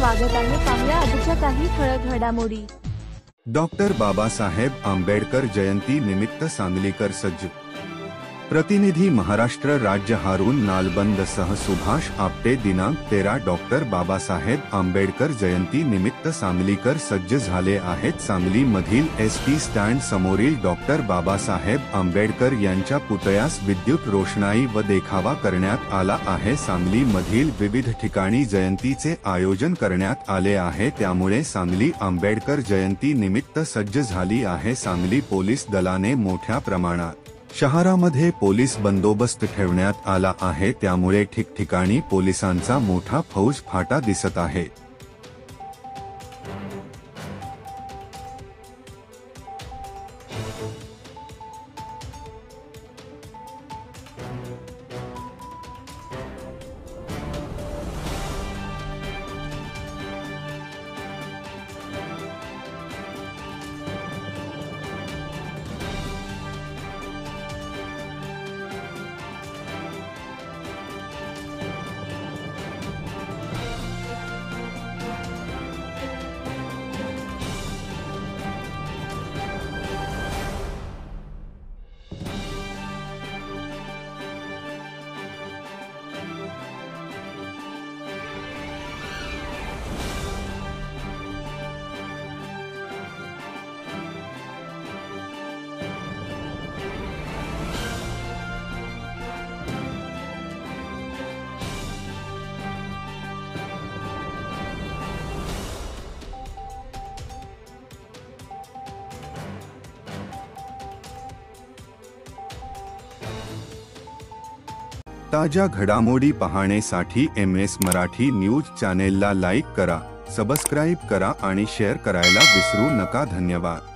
स्वागत आहे। पाहूया आजच्या काही ठळक घडामोडी। डॉक्टर बाबासाहेब आंबेडकर जयंती निमित्त सांगलीकर सज्ज। प्रतिनिधी महाराष्ट्र राज्य हारून नालबंद सह सुभाष आपटे दिनांक 13 डॉक्टर बाबासाहेब आंबेडकर जयंती निमित्त सांगलीकर सज्ज झाले आहेत। सांगली मधील एसटी स्टँड समोरील डॉक्टर बाबासाहेब आंबेडकर यांच्या पुतळ्यास विद्युत रोषणाई व देखावा करण्यात आला आहे। सांगली मधील विविध ठिकाणी जयंतीचे आयोजन करण्यात आले आहे, त्यामुळे सांगली आंबेडकर जयंती निमित्त सज्ज झाली आहे। सांगली पोलीस दलाने मोठ्या प्रमाणात शहरामध्ये पोलीस बंदोबस्त ठेवण्यात आला आहे, त्यामुळे ठिकठिकाणी पोलिसांचा मोठा फौज फाटा दिसत आहे। ताज्या घडामोडी पाहण्यासाठी MS मराठी न्यूज चॅनेलला लाईक करा, सबस्क्राइब करा आणि शेअर करायला विसरू नका। धन्यवाद।